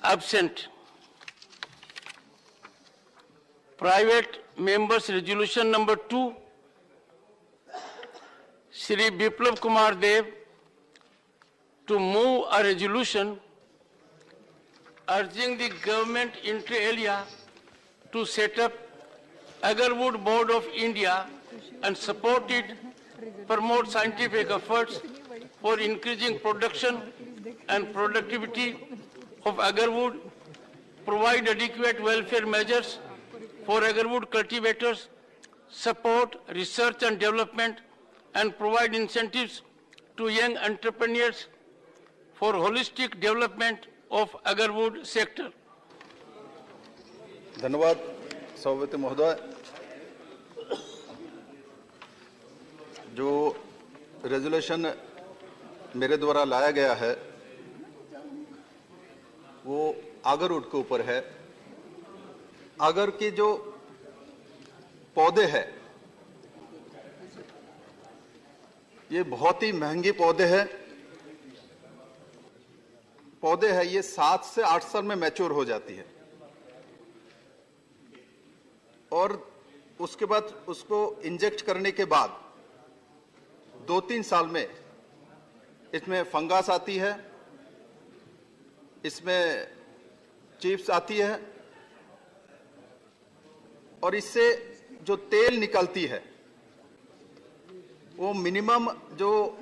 Absent. Private members resolution number 2, Shri Biplab Kumar Dev, to move a resolution urging the government inter alia to set up Agarwood Board of India and support it, promote scientific efforts for increasing production and productivity of agarwood, provide adequate welfare measures for agarwood cultivators, support research and development, and provide incentives to young entrepreneurs for holistic development of agarwood sector. धन्यवाद सभापति महोदय। जो resolution मेरे द्वारा लाया गया है वो आगरवुड के ऊपर है। आगर के जो पौधे हैं ये बहुत ही महंगी पौधे हैं। ये 7 से 8 साल में मैच्योर हो जाती है और उसके बाद उसको इंजेक्ट करने के बाद 2-3 साल में इसमें फंगस आती है, इसमें चिप्स आती है और इससे जो तेल निकलती है वो मिनिमम जो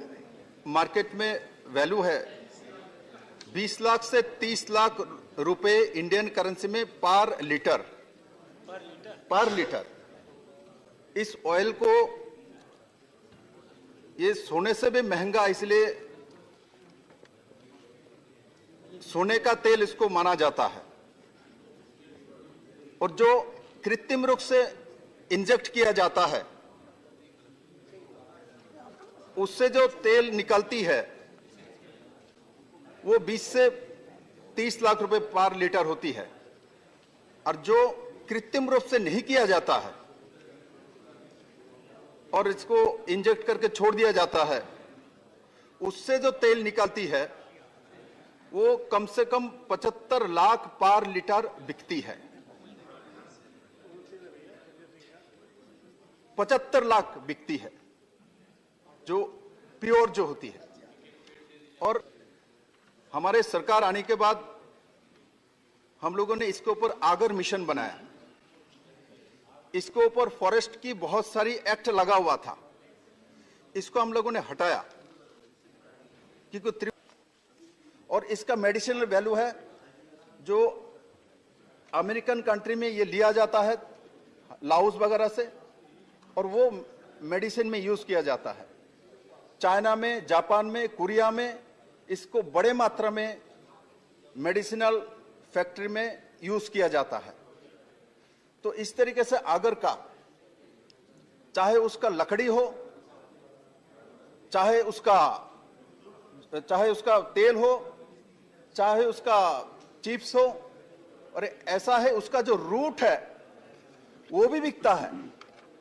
मार्केट में वैल्यू है 20 लाख से 30 लाख रुपए इंडियन करेंसी में पर लीटर। इस ऑयल को ये सोने से भी महंगा, इसलिए सोने का तेल इसको माना जाता है। और जो कृत्रिम रूप से इंजेक्ट किया जाता है उससे जो तेल निकलती है वो 20 से 30 लाख रुपए पर लीटर होती है। और जो कृत्रिम रूप से नहीं किया जाता है और इसको इंजेक्ट करके छोड़ दिया जाता है उससे जो तेल निकलती है वो कम से कम 75 लाख पर लीटर बिकती है। 75 लाख बिकती है जो प्योर जो होती है। और हमारे सरकार आने के बाद हम लोगों ने इसके ऊपर आगर मिशन बनाया। इसके ऊपर फॉरेस्ट की बहुत सारी एक्ट लगा हुआ था, इसको हम लोगों ने हटाया क्योंकि और इसका मेडिसिनल वैल्यू है जो अमेरिकन कंट्री में ये लिया जाता है लाओस वगैरह से और वो मेडिसिन में यूज किया जाता है। चाइना में, जापान में, कोरिया में इसको बड़े मात्रा में मेडिसिनल फैक्ट्री में यूज किया जाता है। तो इस तरीके से आगर का चाहे उसका लकड़ी हो, चाहे उसका तेल हो, चाहे उसका चिप्स हो, और ऐसा है उसका जो रूट है वो भी बिकता है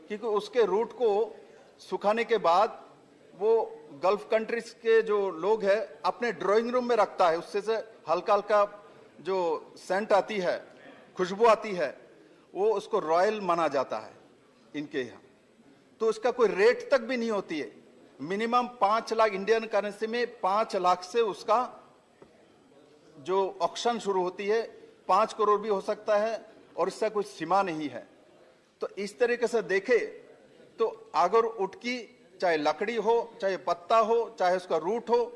क्योंकि उसके रूट को सुखाने के बाद वो गल्फ कंट्रीज के जो लोग हैं अपने ड्राइंग रूम में रखता है। उससे से हल्का हल्का जो सेंट आती है, खुशबू आती है, वो उसको रॉयल माना जाता है इनके यहाँ। तो उसका कोई रेट तक भी नहीं होती है। मिनिमम 5 लाख इंडियन करेंसी में 5 लाख से उसका जो ऑक्शन शुरू होती है, 5 करोड़ भी हो सकता है और इसका कोई सीमा नहीं है। तो इस तरीके से देखे तो आगरवुड की चाहे लकड़ी हो, चाहे पत्ता हो, चाहे उसका रूट हो,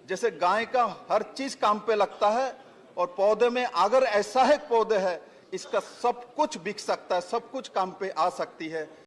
जैसे गाय का हर चीज काम पे लगता है और पौधे में अगर ऐसा है पौधे है इसका सब कुछ बिक सकता है, सब कुछ काम पे आ सकती है।